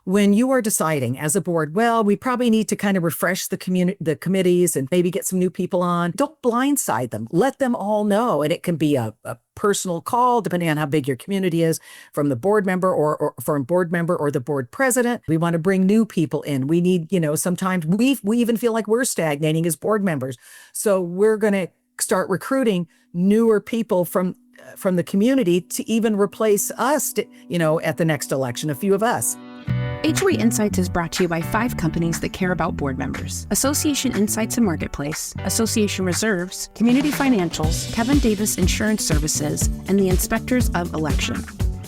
when you are deciding as a board, well, we probably need to kind of refresh the committees and maybe get some new people on, don't blindside them. Let them all know. And it can be a personal call, depending on how big your community is, from the board member or from board member or the board president. We want to bring new people in. We need, sometimes we even feel like we're stagnating as board members. So we're going to start recruiting newer people from the community to even replace us, at the next election, a few of us. HOA Insights is brought to you by 5 companies that care about board members: Association Insights and Marketplace, Association Reserves, Community Financials, Kevin Davis Insurance Services, and the Inspectors of Election.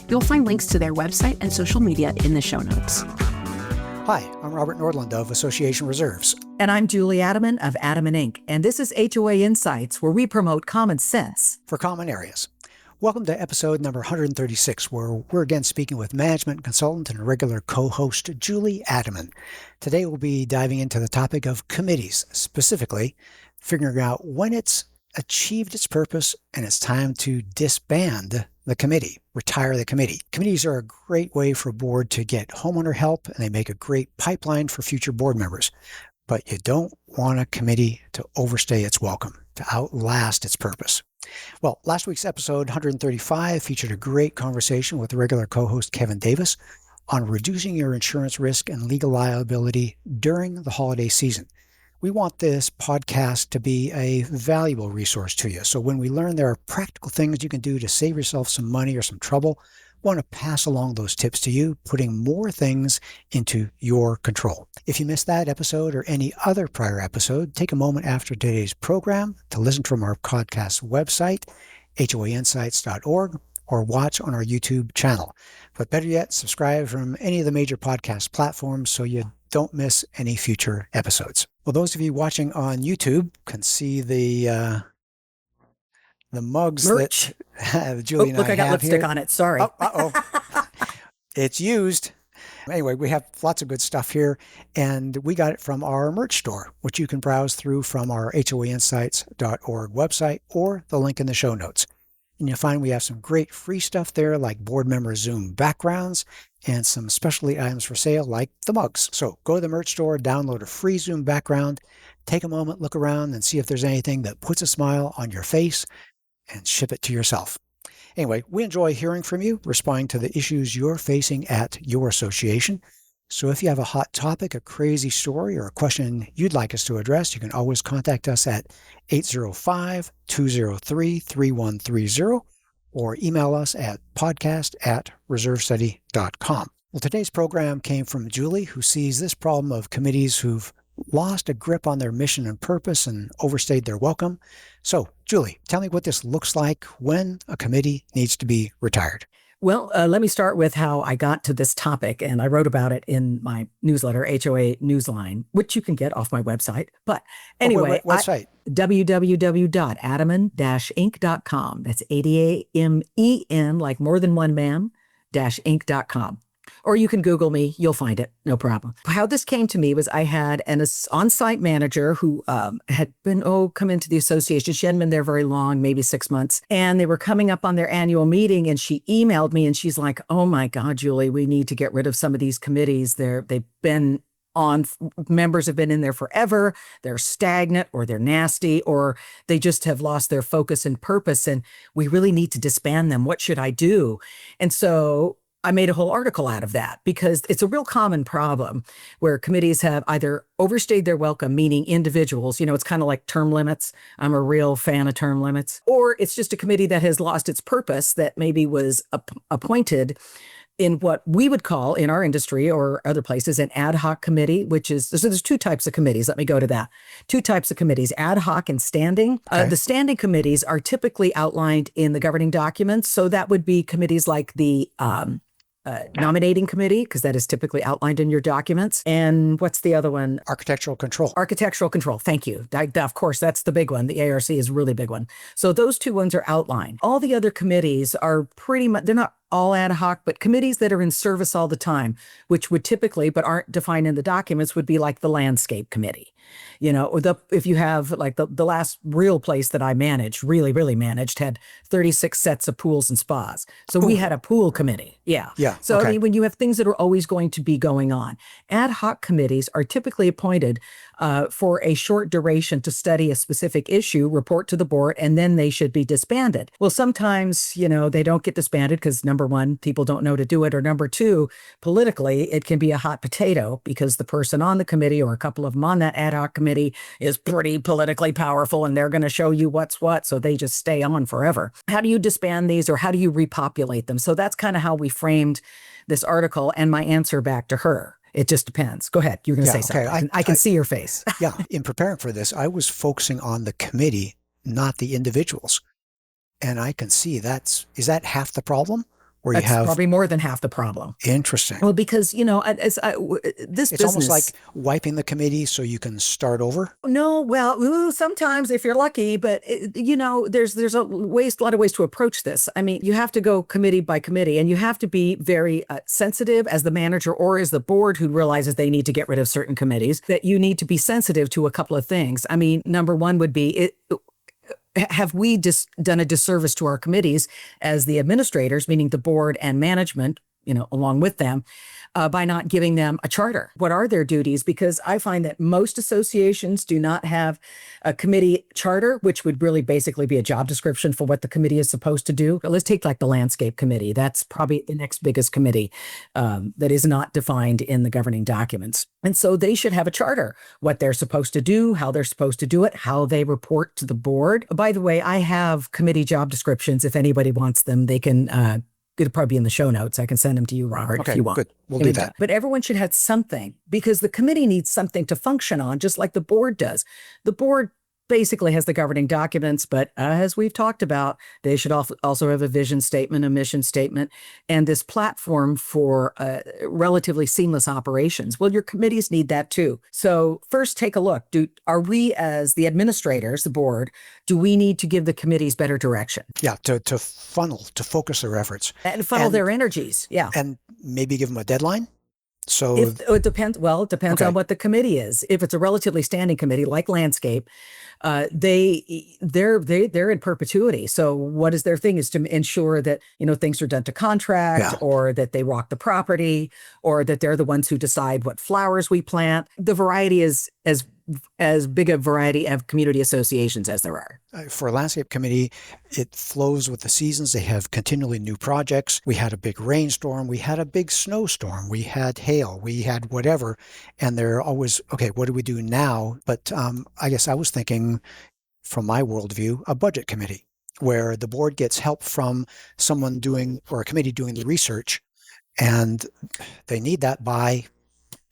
You'll find links to their website and social media in the show notes. Hi, I'm Robert Nordlund of Association Reserves. And I'm Julie Adaman of Adaman Inc. And this is HOA Insights, where we promote common sense for common areas. Welcome to episode number 136, where we're again speaking with management consultant and regular co-host Julie Adaman. Today we'll be diving into the topic of committees, specifically figuring out when it's achieved its purpose and it's time to disband the committee, retire the committee. Committees are a great way for a board to get homeowner help, and they make a great pipeline for future board members. But you don't want a committee to overstay its welcome, to outlast its purpose. Well, last week's episode 135 featured a great conversation with regular co-host Kevin Davis on reducing your insurance risk and legal liability during the holiday season. We want this podcast to be a valuable resource to you. So when we learn there are practical things you can do to save yourself some money or some trouble, we want to pass along those tips to you, putting more things into your control. If you missed that episode or any other prior episode, take a moment after today's program to listen from our podcast website, hoainsights.org, or watch on our YouTube channel. But better yet, subscribe from any of the major podcast platforms so you don't miss any future episodes. Well, those of you watching on YouTube can see the mugs merch that Julie and look, I got have lipstick here. On it. Sorry. It's used. Anyway, we have lots of good stuff here, and we got it from our merch store, which you can browse through from our hoainsights.org website or the link in the show notes. And you'll find we have some great free stuff there, like board member Zoom backgrounds and some specialty items for sale like the mugs. So go to the merch store, download a free Zoom background, take a moment, look around, and see if there's anything that puts a smile on your face, and ship it to yourself. Anyway, we enjoy hearing from you, responding to the issues you're facing at your association. So if you have a hot topic, a crazy story, or a question you'd like us to address, you can always contact us at 805-203-3130 or email us at podcast@reservestudy.com. Well, today's program came from Julie, who sees this problem of committees who've lost a grip on their mission and purpose and overstayed their welcome. So, Julie, tell me what this looks like when a committee needs to be retired. Well, let me start with how I got to this topic, and I wrote about it in my newsletter, HOA Newsline, which you can get off my website. But anyway, website? www.adaman-inc.com. That's ADAMEN, like more than one man, -inc.com. Or you can Google me. You'll find it. No problem. How this came to me was I had an on-site manager who had been, come into the association. She hadn't been there very long, maybe 6 months. And they were coming up on their annual meeting, and she emailed me, and she's like, oh my God, Julie, we need to get rid of some of these committees. They've been on, members have been in there forever. They're stagnant, or they're nasty, or they just have lost their focus and purpose. And we really need to disband them. What should I do? And so I made a whole article out of that, because it's a real common problem where committees have either overstayed their welcome, meaning individuals, it's kind of like term limits. I'm a real fan of term limits. Or it's just a committee that has lost its purpose, that maybe was appointed in what we would call in our industry or other places an ad hoc committee, which is, so there's 2 types of committees. Let me go to that. 2 types of committees, ad hoc and standing. Okay. The standing committees are typically outlined in the governing documents. So that would be committees like the nominating committee, because that is typically outlined in your documents. And what's the other one? Architectural control. Architectural control. Thank you. Of course, that's the big one. The ARC is a really big one. So those 2 ones are outlined. All the other committees are pretty much, they're not all ad hoc, but committees that are in service all the time, which would typically, but aren't defined in the documents, would be like the landscape committee. Or if you have like the last real place that I managed, really managed, had 36 sets of pools and spas. So we had a pool committee. Yeah. Yeah. So, Okay. I mean, when you have things that are always going to be going on, ad hoc committees are typically appointed for a short duration to study a specific issue, report to the board, and then they should be disbanded. Well, sometimes, they don't get disbanded because number one, people don't know to do it, or number two, politically, it can be a hot potato because the person on the committee or a couple of them on that ad hoc committee is pretty politically powerful and they're going to show you what's what. So they just stay on forever. How do you disband these, or how do you repopulate them? So that's kind of how we framed this article, and my answer back to her. It just depends. Go ahead. You're going to say something. Okay. I can see your face. Yeah. In preparing for this, I was focusing on the committee, not the individuals. And I can see is that half the problem? Where you That's have probably more than half the problem. Interesting. Well, because, this It's business. almost like wiping the committee so you can start over. No, well, sometimes if you're lucky, but there's a lot of ways to approach this. I mean, you have to go committee by committee, and you have to be very sensitive as the manager or as the board who realizes they need to get rid of certain committees, that you need to be sensitive to a couple of things. I mean, number one would be have we just done a disservice to our committees as the administrators, meaning the board and management, along with them, by not giving them a charter? What are their duties? Because I find that most associations do not have a committee charter, which would really basically be a job description for what the committee is supposed to do. Let's take like the landscape committee. That's probably the next biggest committee that is not defined in the governing documents. And so they should have a charter, what they're supposed to do, how they're supposed to do it, how they report to the board. By the way, I have committee job descriptions. If anybody wants them, they can it'll probably be in the show notes. I can send them to you, Robert, if you want. Good. We'll do that. But everyone should have something, because the committee needs something to function on, just like the board does. The board basically has the governing documents, but as we've talked about, they should also have a vision statement, a mission statement, and this platform for relatively seamless operations. Well, your committees need that too. So first, take a look. Are we, as the administrators, the board, do we need to give the committees better direction? Yeah, to focus their efforts. And funnel their energies, yeah. And maybe give them a deadline? So it depends. Well, it depends on what the committee is. If it's a relatively standing committee like landscape, they're in perpetuity. So what is their thing is to ensure that things are done to contract, or that they walk the property, or that they're the ones who decide what flowers we plant. The variety is as big a variety of community associations as there are. For a landscape committee, it flows with the seasons. They have continually new projects. We had a big rainstorm. We had a big snowstorm. We had hail. We had whatever. And they're always, okay, what do we do now? But I guess I was thinking, from my worldview, a budget committee, where the board gets help from someone or a committee doing the research, and they need that by,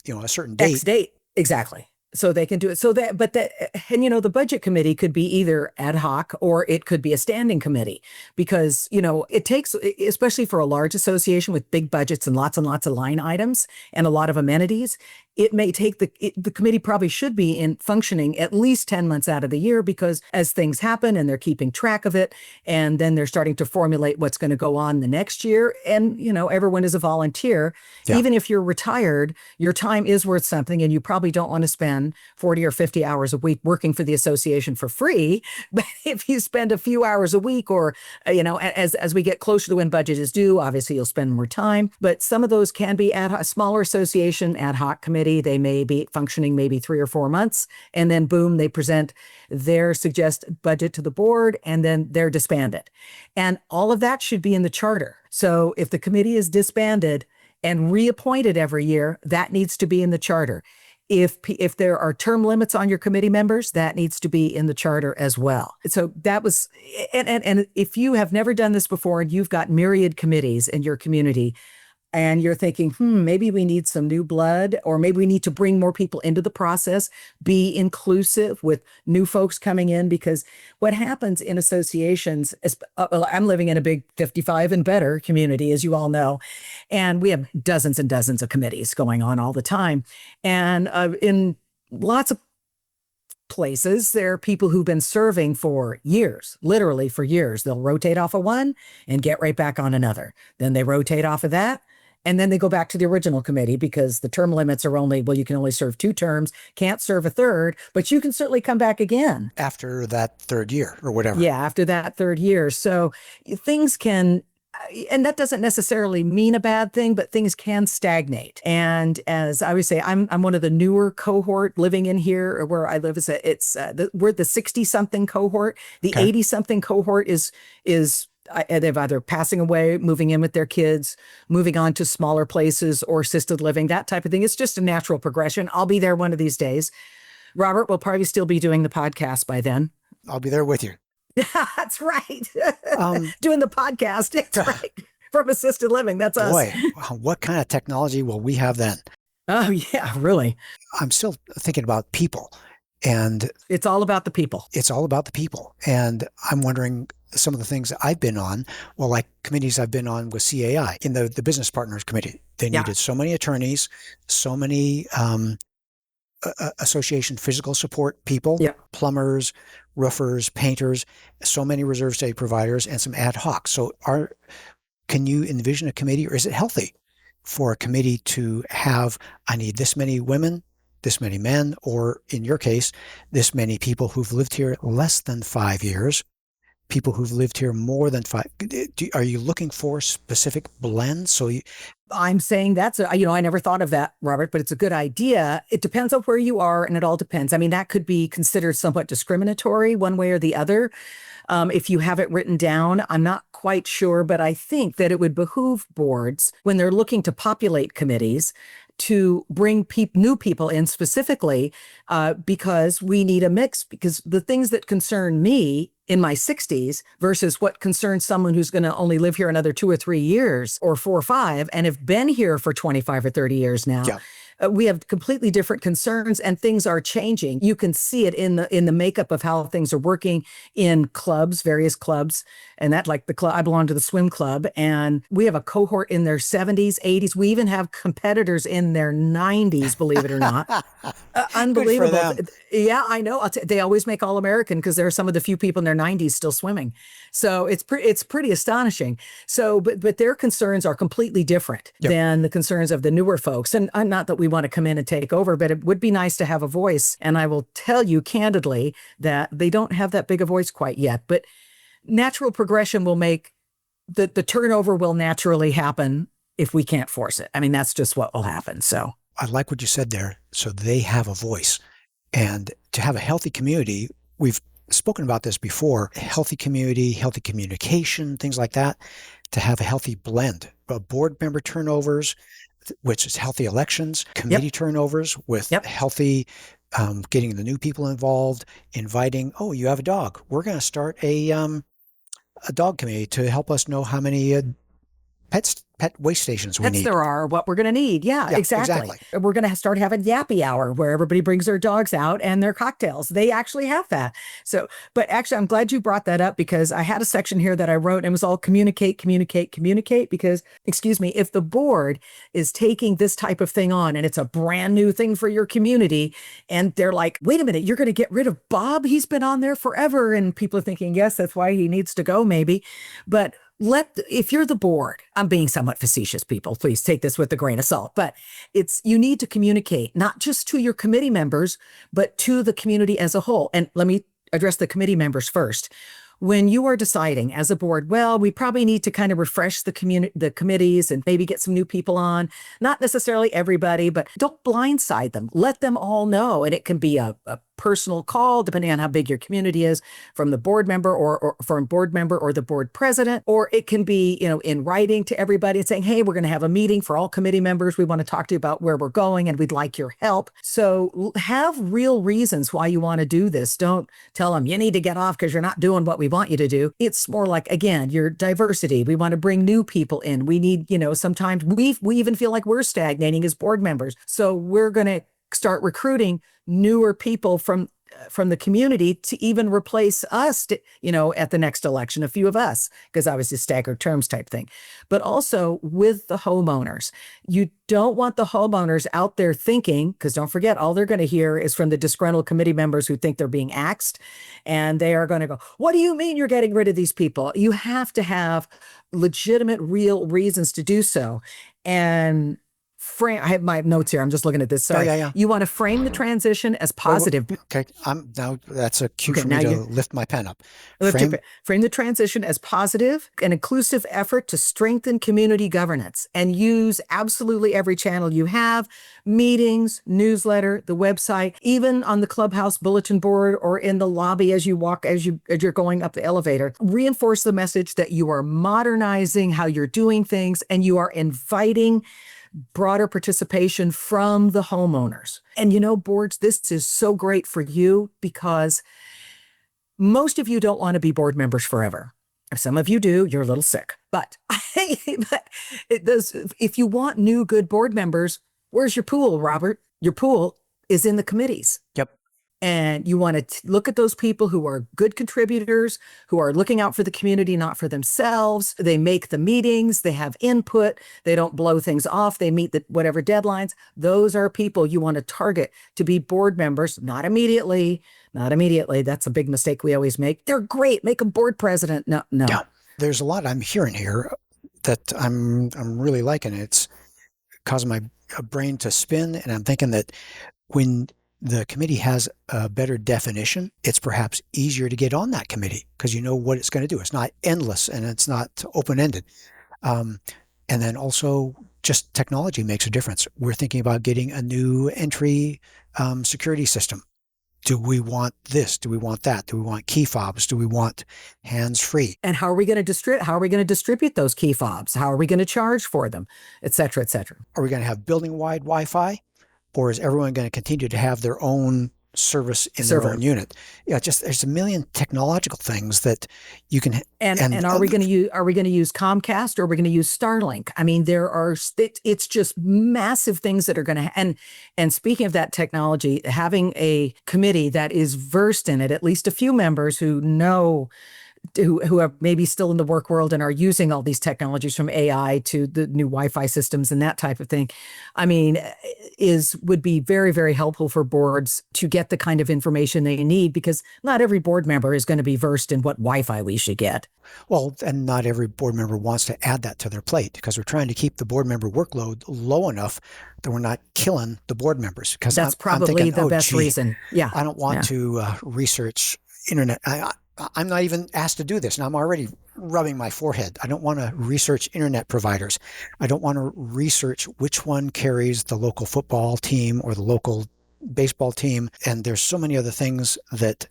a certain date. X date, exactly. So they can do it. The budget committee could be either ad hoc or it could be a standing committee, because, it takes, especially for a large association with big budgets and lots of line items and a lot of amenities, it may take the committee probably should be in functioning at least 10 months out of the year, because as things happen and they're keeping track of it, and then they're starting to formulate what's going to go on the next year. And, everyone is a volunteer. Yeah. Even if you're retired, your time is worth something, and you probably don't want to spend 40 or 50 hours a week working for the association for free. But if you spend a few hours a week, or, as we get closer to when budget is due, obviously you'll spend more time. But some of those can be ad hoc, smaller association ad hoc committee. They may be functioning maybe 3 or 4 months, and then boom, they present their suggested budget to the board, and then they're disbanded. And all of that should be in the charter. So if the committee is disbanded and reappointed every year, that needs to be in the charter. If there are term limits on your committee members, that needs to be in the charter as well. So that was, and if you have never done this before and you've got myriad committees in your community, and you're thinking, maybe we need some new blood, or maybe we need to bring more people into the process, be inclusive with new folks coming in, because what happens in associations is, I'm living in a big 55 and better community, as you all know, and we have dozens and dozens of committees going on all the time. And in lots of places, there are people who've been serving for years, literally for years. They'll rotate off of one and get right back on another. Then they rotate off of that And then they go back to the original committee because the term limits are only, well, you can only serve 2 terms, can't serve a third, but you can certainly come back again. After that 3rd year or whatever. Yeah, after that 3rd year. So things can, and that doesn't necessarily mean a bad thing, but things can stagnate. And as I always say, I'm one of the newer cohort living in here where I live. We're the 60-something cohort. The 80-something cohort is they've either passing away, moving in with their kids, moving on to smaller places or assisted living, that type of thing. It's just a natural progression. I'll be there one of these days. Robert will probably still be doing the podcast by then. I'll be there with you. That's right. Doing the podcast. That's right. From assisted living. That's us. Boy, what kind of technology will we have then? Oh, yeah, really. I'm still thinking about people. And it's all about the people. It's all about the people. And I'm wondering some of the things I've been on, well, like committees I've been on with CAI in the Business Partners Committee. They needed so many attorneys, so many association physical support people, plumbers, roofers, painters, so many reserve state providers, and some ad hoc. So can you envision a committee, or is it healthy for a committee to have, I need this many women, this many men, or in your case, this many people who've lived here less than 5 years, people who've lived here more than 5? Are you looking for specific blends? I'm saying that's, I never thought of that, Robert, but it's a good idea. It depends on where you are, and it all depends. I mean, that could be considered somewhat discriminatory one way or the other. If you have it written down, I'm not quite sure, but I think that it would behoove boards when they're looking to populate committees to bring new people in specifically because we need a mix, because the things that concern me in my 60s versus what concerns someone who's going to only live here another 2 or 3 years or 4 or 5 and have been here for 25 or 30 years now. We have completely different concerns, and things are changing. You can see it in the makeup of how things are working in clubs, various clubs, and that, like the club, I belong to the swim club, and we have a cohort in their 70s, 80s. We even have competitors in their 90s, believe it or not. Unbelievable. Good for them. Yeah, I know. They always make All-American because there are some of the few people in their 90s still swimming. So it's pretty astonishing. So, but their concerns are completely different than the concerns of the newer folks. And not that we want to come in and take over, but it would be nice to have a voice. And I will tell you candidly that they don't have that big a voice quite yet. But natural progression will make the turnover will naturally happen if we can't force it. I mean, that's just what will happen. So I like what you said there. So they have a voice. And to have a healthy community, we've spoken about this before, healthy community, healthy communication, things like that, to have a healthy blend of board member turnovers, which is healthy elections, committee turnovers with healthy, getting the new people involved, inviting, oh, you have a dog. We're going to start a dog committee to help us know how many pet waste stations we need. There are, what we're going to need. Yeah, exactly. We're going to start having Yappy Hour where everybody brings their dogs out and their cocktails. They actually have that. So, but actually, I'm glad you brought that up because I had a section here that I wrote and it was all communicate because, if the board is taking this type of thing on and it's a brand new thing for your community and they're like, wait a minute, you're going to get rid of Bob? He's been on there forever. And people are thinking, yes, that's why he needs to go maybe. But if you're the board, I'm being somewhat facetious, people, please take this with a grain of salt, but you need to communicate not just to your committee members, but to the community as a whole. And let me address the committee members first. When you are deciding as a board, well, we probably need to kind of refresh the committees and maybe get some new people on, not necessarily everybody, but don't blindside them. Let them all know. And it can be a personal call, depending on how big your community is, from the board member or from board member or the board president, or it can be, in writing to everybody and saying, hey, we're going to have a meeting for all committee members. We want to talk to you about where we're going and we'd like your help. So have real reasons why you want to do this. Don't tell them you need to get off because you're not doing what we want you to do. It's more like, again, your diversity. We want to bring new people in. We need, sometimes we even feel like we're stagnating as board members. So we're going to start recruiting newer people from the community to even replace us, at the next election, a few of us, because obviously staggered terms type thing. But also with the homeowners, you don't want the homeowners out there thinking, because don't forget, all they're going to hear is from the disgruntled committee members who think they're being axed. And they are going to go, what do you mean you're getting rid of these people? You have to have legitimate, real reasons to do so. and frame. I have my notes here. I'm just looking at this. Sorry. Yeah. You want to frame the transition as positive. Okay. Now that's a cue for me to lift my pen up. Frame the transition as positive, an inclusive effort to strengthen community governance, and use absolutely every channel you have, meetings, newsletter, the website, even on the clubhouse bulletin board or in the lobby as you walk, as you're going up the elevator. Reinforce the message that you are modernizing how you're doing things and you are inviting broader participation from the homeowners. And boards, this is so great for you because most of you don't want to be board members forever. If some of you do, you're a little sick. But if you want new, good board members, where's your pool, Robert? Your pool is in the committees. Yep. And you want to look at those people who are good contributors, who are looking out for the community, not for themselves. They make the meetings, they have input, they don't blow things off, they meet whatever deadlines. Those are people you want to target to be board members, not immediately. That's a big mistake we always make. They're great. Make them board president. No. Yeah. There's a lot I'm hearing here that I'm really liking. It's causing my brain to spin. And I'm thinking that when the committee has a better definition, it's perhaps easier to get on that committee because you know what it's going to do. It's not endless and it's not open-ended. And then also just technology makes a difference. We're thinking about getting a new entry security system. Do we want this? Do we want that? Do we want key fobs? Do we want hands-free? And how are we going to distribute those key fobs? How are we going to charge for them, et cetera, et cetera? Are we going to have building-wide Wi-Fi? Or is everyone going to continue to have their own service in their own unit? Yeah, just there's a million technological things that you can. And are we going to use Comcast or are we going to use Starlink? I mean, it's just massive things that are going to. And speaking of that technology, having a committee that is versed in it, at least a few members who know. Who are maybe still in the work world and are using all these technologies from AI to the new Wi-Fi systems and that type of thing, I mean, would be very, very helpful for boards to get the kind of information they need because not every board member is going to be versed in what Wi-Fi we should get. Well, and not every board member wants to add that to their plate because we're trying to keep the board member workload low enough that we're not killing the board members. Because that's probably thinking, the best reason. Yeah, I don't want to research internet. I'm not even asked to do this, and I'm already rubbing my forehead. I don't want to research internet providers. I don't want to research which one carries the local football team or the local baseball team. And there's so many other things that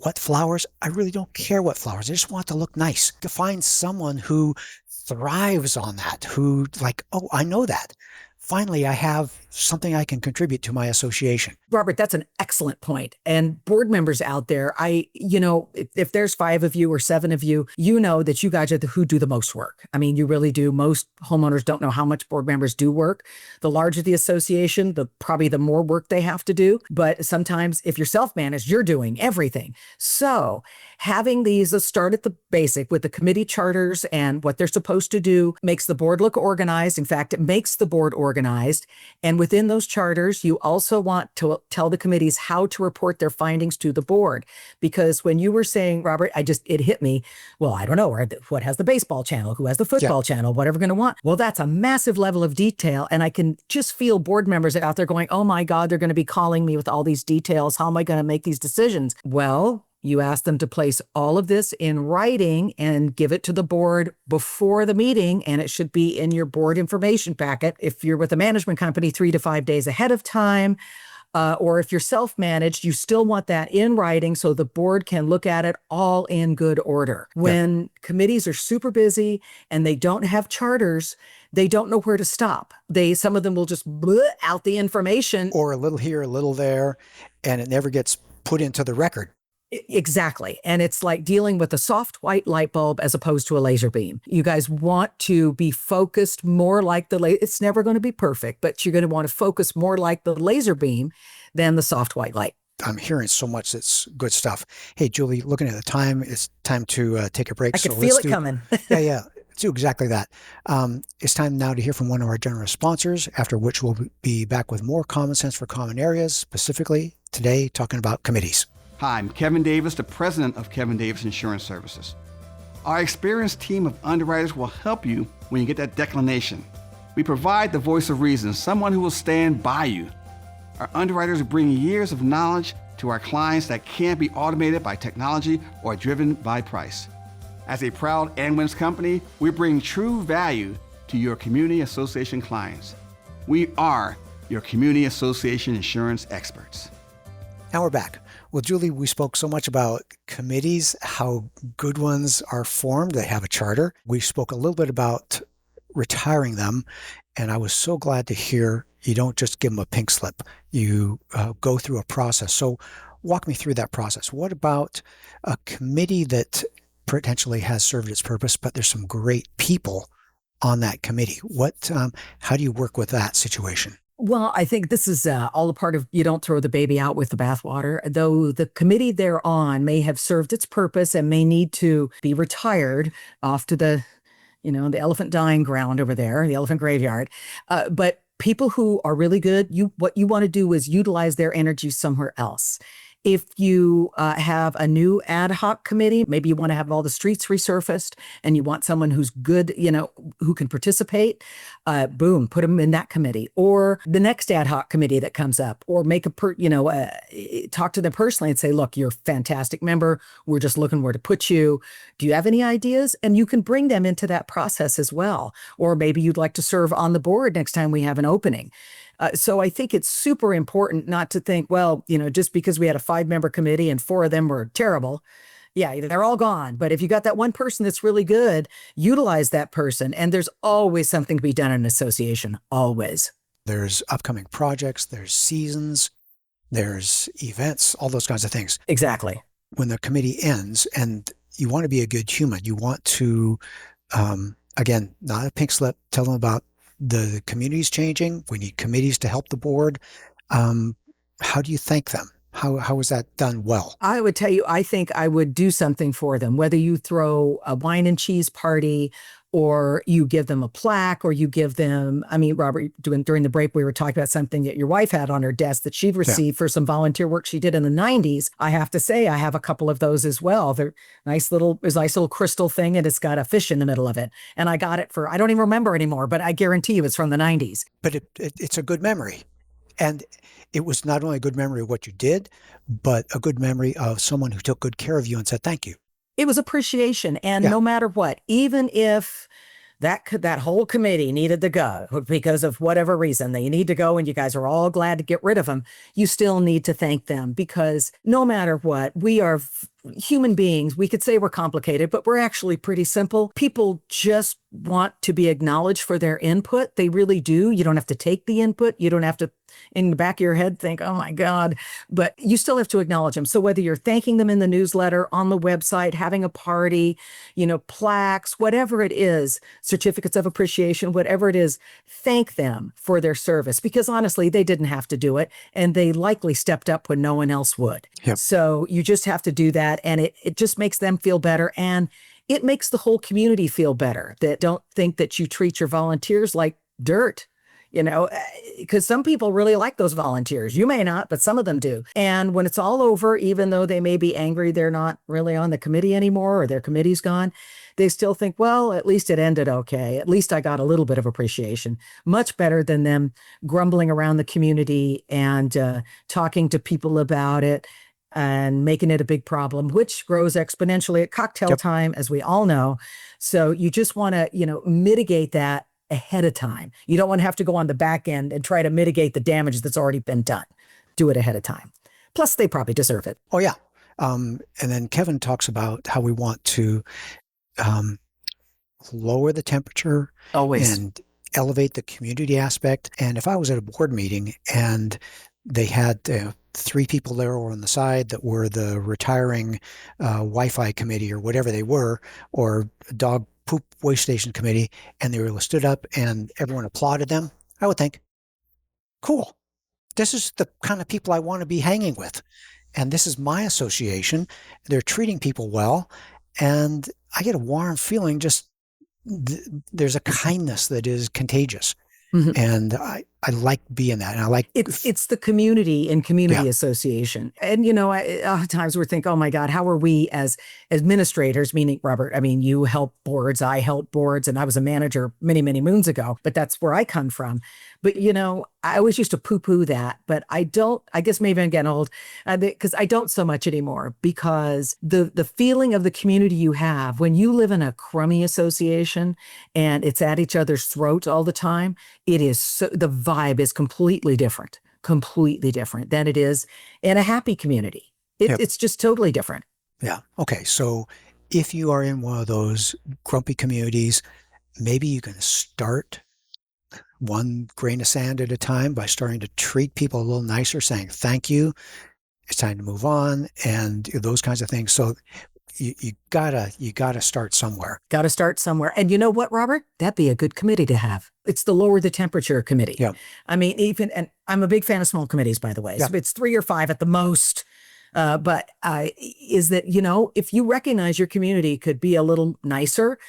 what flowers? I really don't care what flowers. I just want it to look nice. To find someone who thrives on that, who oh, I know that. Finally, I have something I can contribute to my association. Robert, that's an excellent point. And board members out there, if there's 5 of you or 7 of you, you know that you guys are who do the most work. I mean, you really do. Most homeowners don't know how much board members do work. The larger the association, probably the more work they have to do. But sometimes if you're self-managed, you're doing everything. So having these start at the basic with the committee charters and what they're supposed to do makes the board look organized. In fact, it makes the board organized. And within those charters, you also want to tell the committees how to report their findings to the board. Because when you were saying, Robert, it hit me, well, I don't know, what has the baseball channel? Who has the football channel? Whatever going to want. Well, that's a massive level of detail. And I can just feel board members out there going, oh my God, they're going to be calling me with all these details. How am I going to make these decisions? Well, you ask them to place all of this in writing and give it to the board before the meeting, and it should be in your board information packet. If you're with a management company, 3 to 5 days ahead of time, or if you're self-managed, you still want that in writing so the board can look at it all in good order. When committees are super busy and they don't have charters, they don't know where to stop. Some of them will just bleh out the information. Or a little here, a little there, and it never gets put into the record. Exactly. And it's like dealing with a soft white light bulb as opposed to a laser beam. You guys want to be focused more like it's never going to be perfect, but you're going to want to focus more like the laser beam than the soft white light. I'm hearing so much that's good stuff. Hey, Julie, looking at the time, it's time to take a break. I can feel it coming. Yeah. Let's do exactly that. It's time now to hear from one of our generous sponsors, after which we'll be back with more common sense for common areas, specifically today talking about committees. Hi, I'm Kevin Davis, the president of Kevin Davis Insurance Services. Our experienced team of underwriters will help you when you get that declination. We provide the voice of reason, someone who will stand by you. Our underwriters bring years of knowledge to our clients that can't be automated by technology or driven by price. As a proud Anwins company, we bring true value to your community association clients. We are your community association insurance experts. Now we're back. Well, Julie, we spoke so much about committees, how good ones are formed. They have a charter. We spoke a little bit about retiring them, and I was so glad to hear you don't just give them a pink slip. You go through a process. So walk me through that process. What about a committee that potentially has served its purpose, but there's some great people on that committee? How do you work with that situation? Well, I think this is all a part of you don't throw the baby out with the bathwater. Though the committee they're on may have served its purpose and may need to be retired off to the elephant dying ground over there, the elephant graveyard. But people who are really good, what you want to do is utilize their energy somewhere else. If you have a new ad hoc committee, maybe you want to have all the streets resurfaced and you want someone who's good, who can participate, boom, put them in that committee. Or the next ad hoc committee that comes up, or make talk to them personally and say, look, you're a fantastic member. We're just looking where to put you. Do you have any ideas? And you can bring them into that process as well. Or maybe you'd like to serve on the board next time we have an opening. So I think it's super important not to think, well, just because we had a 5-member committee and 4 of them were terrible, yeah, they're all gone. But if you got that one person that's really good, utilize that person. And there's always something to be done in an association, always. There's upcoming projects, there's seasons, there's events, all those kinds of things. Exactly. When the committee ends, and you want to be a good human, you want to, again, not a pink slip, tell them about the community's changing. We need committees to help the board. How do you thank them? How is that done well? I would tell you, I think I would do something for them, whether you throw a wine and cheese party or you give them a plaque or you give them, Robert, during the break, we were talking about something that your wife had on her desk that she'd received for some volunteer work she did in the 90s. I have to say, I have a couple of those as well. They're nice little crystal thing, and it's got a fish in the middle of it. And I got it for, I don't even remember anymore, but I guarantee you it's from the 90s. But it's a good memory. And it was not only a good memory of what you did, but a good memory of someone who took good care of you and said, thank you. It was appreciation. And no matter what, even if that whole committee needed to go because of whatever reason, they need to go and you guys are all glad to get rid of them, you still need to thank them, because no matter what, we are human beings. We could say we're complicated, but we're actually pretty simple. People just want to be acknowledged for their input. They really do. You don't have to take the input. You don't have to, in the back of your head, think, oh my God, but you still have to acknowledge them. So whether you're thanking them in the newsletter, on the website, having a party, plaques, whatever it is, certificates of appreciation, whatever it is, thank them for their service, because honestly, they didn't have to do it. And they likely stepped up when no one else would. Yep. So you just have to do that. And it just makes them feel better. And it makes the whole community feel better, that don't think that you treat your volunteers like dirt, because some people really like those volunteers. You may not, but some of them do. And when it's all over, even though they may be angry they're not really on the committee anymore or their committee's gone, they still think, well, at least it ended okay. At least I got a little bit of appreciation. Much better than them grumbling around the community and talking to people about it and making it a big problem, which grows exponentially at cocktail time, as we all know. So you just want to, mitigate that ahead of time. You don't want to have to go on the back end and try to mitigate the damage that's already been done. Do it ahead of time. Plus, they probably deserve it. Oh, yeah. And then Kevin talks about how we want to lower the temperature Always. And elevate the community aspect. And if I was at a board meeting and they had 3 people there or on the side that were the retiring Wi-Fi committee or whatever they were, or dog poop waste station committee, and they were stood up and everyone applauded them, I would think, cool. This is the kind of people I want to be hanging with. And this is my association. They're treating people well. And I get a warm feeling, just there's a kindness that is contagious. And I like being that. And I like it's the community and community Yeah. association. And, a lot of times we think, oh my God, how are we as administrators, meaning Robert, I mean, you help boards, I help boards, and I was a manager many, many moons ago, but that's where I come from. But, I always used to poo-poo that, but I guess maybe I'm getting old because I don't so much anymore, because the feeling of the community you have when you live in a crummy association and it's at each other's throats all the time, the vibe is completely different than it is in a happy community. It's just totally different. Yeah. Okay. So if you are in one of those grumpy communities, maybe you can start one grain of sand at a time by starting to treat people a little nicer, saying thank you, it's time to move on, and those kinds of things. So you gotta start somewhere. Got to start somewhere. And you know what, Robert? That'd be a good committee to have. It's the lower the temperature committee. Yeah. I mean, and I'm a big fan of small committees, by the way. Yeah. So it's 3 or 5 at the most. But is that, if you recognize your community could be a little nicer,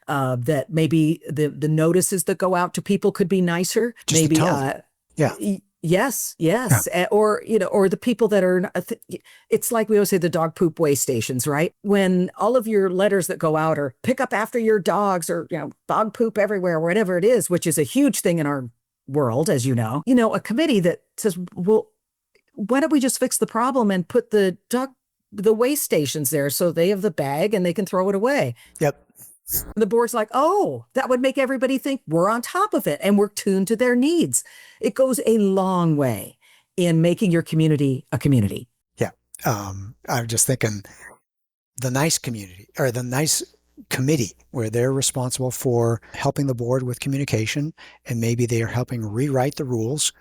that maybe the notices that go out to people could be nicer. Just maybe, the tone. Yeah. Yes. Yeah. Or the people that are, it's like we always say the dog poop way stations, right? When all of your letters that go out are pick up after your dogs, or, dog poop everywhere, whatever it is, which is a huge thing in our world, as you know, a committee that says, well, why don't we just fix the problem and put the waste stations there so they have the bag and they can throw it away? Yep. The board's like, oh, that would make everybody think we're on top of it and we're tuned to their needs. It goes a long way in making your community a community. Yeah. I'm just thinking the nice community, or the nice committee, where they're responsible for helping the board with communication, and maybe they are helping rewrite the rules.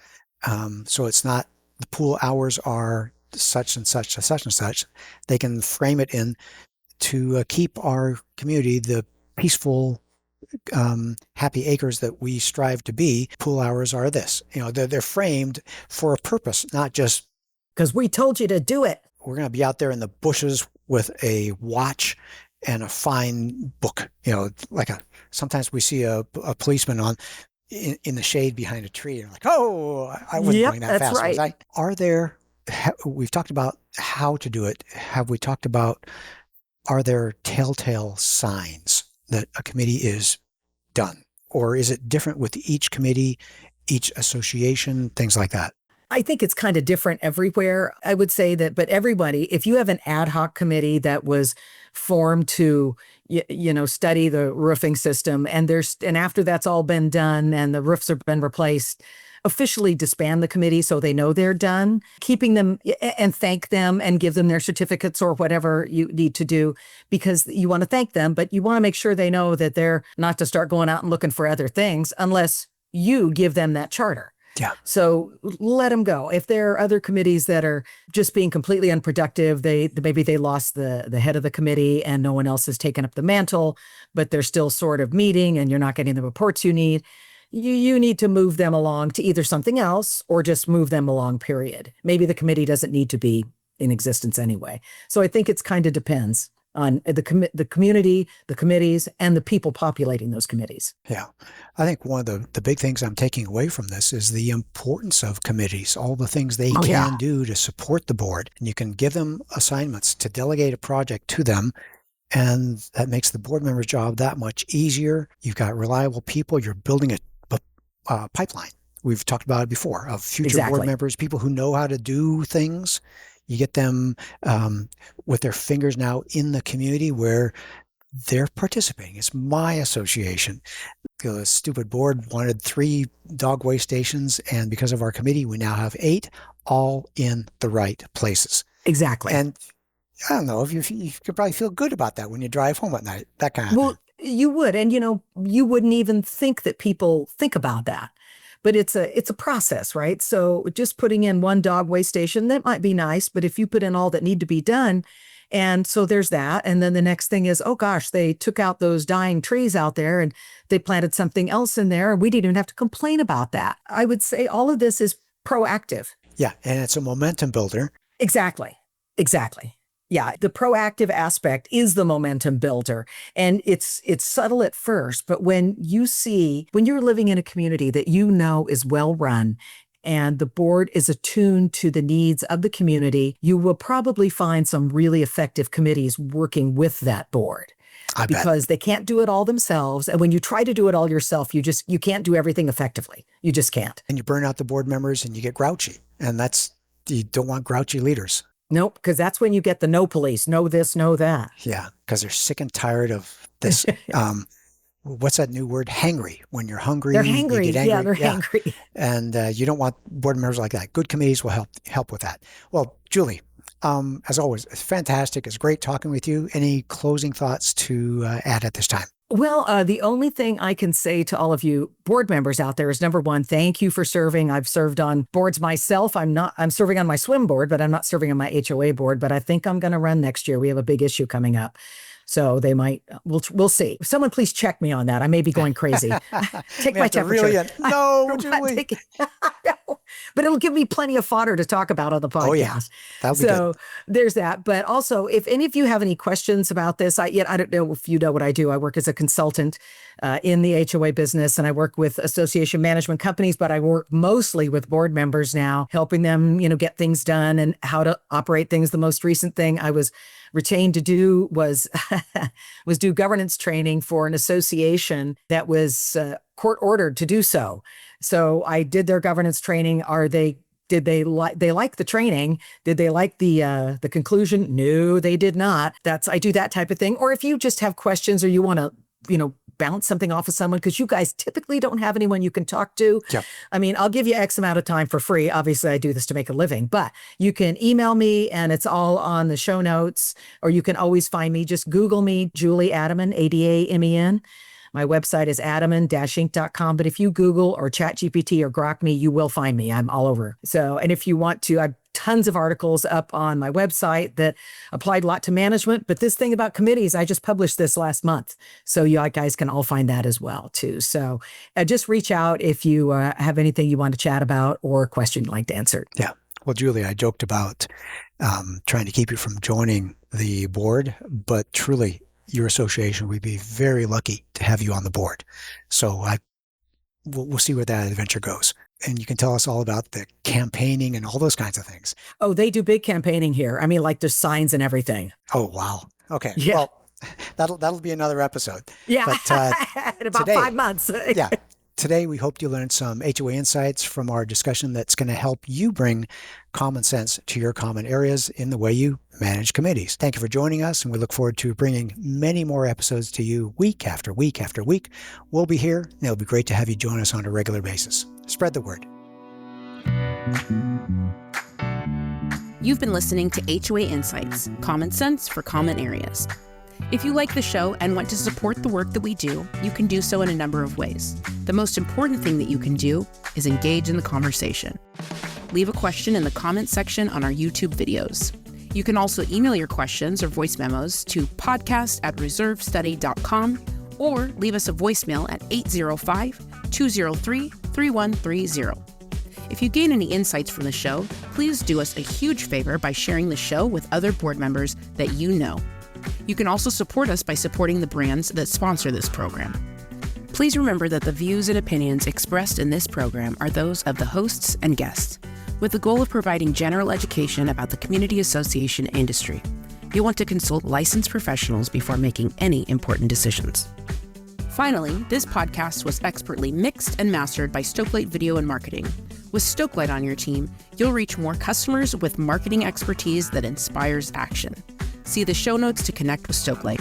So it's not the pool hours are such and such and such and such. They can frame it in to keep our community the peaceful, happy acres that we strive to be. Pool hours are this. They're framed for a purpose, not just because we told you to do it. We're going to be out there in the bushes with a watch and a fine book. Sometimes we see a policeman in the shade behind a tree, and like, oh, I wasn't going that fast. Right. Was I? Are there? We've talked about how to do it. Have we talked about? Are there telltale signs that a committee is done, or is it different with each committee, each association, things like that? I think it's kind of different everywhere. I would say that, but everybody, if you have an ad hoc committee that was formed to, study the roofing system, and after that's all been done and the roofs have been replaced, officially disband the committee so they know they're done, keeping them and thank them and give them their certificates or whatever you need to do, because you want to thank them, but you want to make sure they know that they're not to start going out and looking for other things unless you give them that charter. Yeah. So let them go. If there are other committees that are just being completely unproductive, maybe they lost the head of the committee and no one else has taken up the mantle, but they're still sort of meeting and you're not getting the reports you need. You need to move them along to either something else or just move them along, period. Maybe the committee doesn't need to be in existence anyway. So I think it's kind of depends on the community, the committees, and the people populating those committees. Yeah. I think one of the big things I'm taking away from this is the importance of committees, all the things they can do to support the board. And you can give them assignments to delegate a project to them, and that makes the board member's job that much easier. You've got reliable people. You're building a pipeline. We've talked about it before, of future board members, people who know how to do things. You get them with their fingers now in the community where they're participating. It's my association. The stupid board wanted 3 dog waste stations, and because of our committee, we now have 8, all in the right places. Exactly. And I don't know, if you could probably feel good about that when you drive home at night, that kind of thing. You would. And, you wouldn't even think that people think about that. But it's a process, right? So just putting in 1 dog waste station, that might be nice. But if you put in all that need to be done, and so there's that. And then the next thing is, oh, gosh, they took out those dying trees out there and they planted something else in there. And we didn't even have to complain about that. I would say all of this is proactive. Yeah. And it's a momentum builder. Exactly. Yeah, the proactive aspect is the momentum builder. And it's subtle at first, but when you're living in a community that you know is well run and the board is attuned to the needs of the community, you will probably find some really effective committees working with that board. Because they can't do it all themselves. And when you try to do it all yourself, you can't do everything effectively. You just can't. And you burn out the board members and you get grouchy. And you don't want grouchy leaders. Nope, because that's when you get the no police, no this, no that. Yeah, because they're sick and tired of this. What's that new word? Hangry. When you're hungry, they're hangry. You get angry. Yeah, they're hangry. And you don't want board members like that. Good committees will help with that. Well, Julie, as always, it's fantastic. It's great talking with you. Any closing thoughts to add at this time? Well, the only thing I can say to all of you board members out there is, number one, thank you for serving. I've served on boards myself. I'm serving on my swim board, but I'm not serving on my HOA board, but I think I'm going to run next year. We have a big issue coming up. So they might, we'll see. Someone please check me on that. I may be going crazy. Take my temperature. No, Julie. But it'll give me plenty of fodder to talk about on the podcast. Oh, yeah. That'll be good. There's that. But also, if any of you have any questions about this, I don't know if you know what I do. I work as a consultant in the HOA business, and I work with association management companies, but I work mostly with board members now, helping them, get things done and how to operate things. The most recent thing I was retained to do was do governance training for an association that was court ordered to do so. So I did their governance training. Did they like the training? Did they like the conclusion? No, they did not. I do that type of thing. Or if you just have questions or you want to, bounce something off of someone, because you guys typically don't have anyone you can talk to. Yeah. I mean, I'll give you X amount of time for free. Obviously, I do this to make a living, but you can email me and it's all on the show notes, or you can always find me. Just Google me, Julie Adamen, Adamen. My website is adamen-inc.com. But if you Google or ChatGPT or Grok me, you will find me. I'm all over. So, and if you want to, I've tons of articles up on my website that applied a lot to management. But this thing about committees, I just published this last month. So you guys can all find that as well, too. So just reach out if you have anything you want to chat about or a question you'd like to answer. Yeah. Well, Julie, I joked about trying to keep you from joining the board, but truly, your association would be very lucky to have you on the board. So we'll see where that adventure goes. And you can tell us all about the campaigning and all those kinds of things. Oh, they do big campaigning here. I mean, like there's signs and everything. Oh, wow. Okay. Yeah. Well, that'll be another episode. Yeah. But, in about today, 5 months. Yeah. Today, we hope you learned some HOA insights from our discussion that's going to help you bring common sense to your common areas in the way you manage committees. Thank you for joining us, and we look forward to bringing many more episodes to you week after week after week. We'll be here, and it'll be great to have you join us on a regular basis. Spread the word. You've been listening to HOA Insights, common sense for common areas. If you like the show and want to support the work that we do, you can do so in a number of ways. The most important thing that you can do is engage in the conversation. Leave a question in the comment section on our YouTube videos. You can also email your questions or voice memos to podcast@reservestudy.com or leave us a voicemail at 805-203-3130. If you gain any insights from the show, please do us a huge favor by sharing the show with other board members that you know. You can also support us by supporting the brands that sponsor this program. Please remember that the views and opinions expressed in this program are those of the hosts and guests, with the goal of providing general education about the community association industry. You'll want to consult licensed professionals before making any important decisions. Finally, this podcast was expertly mixed and mastered by Stokelight Video and Marketing. With Stokelight on your team, you'll reach more customers with marketing expertise that inspires action. See the show notes to connect with Stokelight.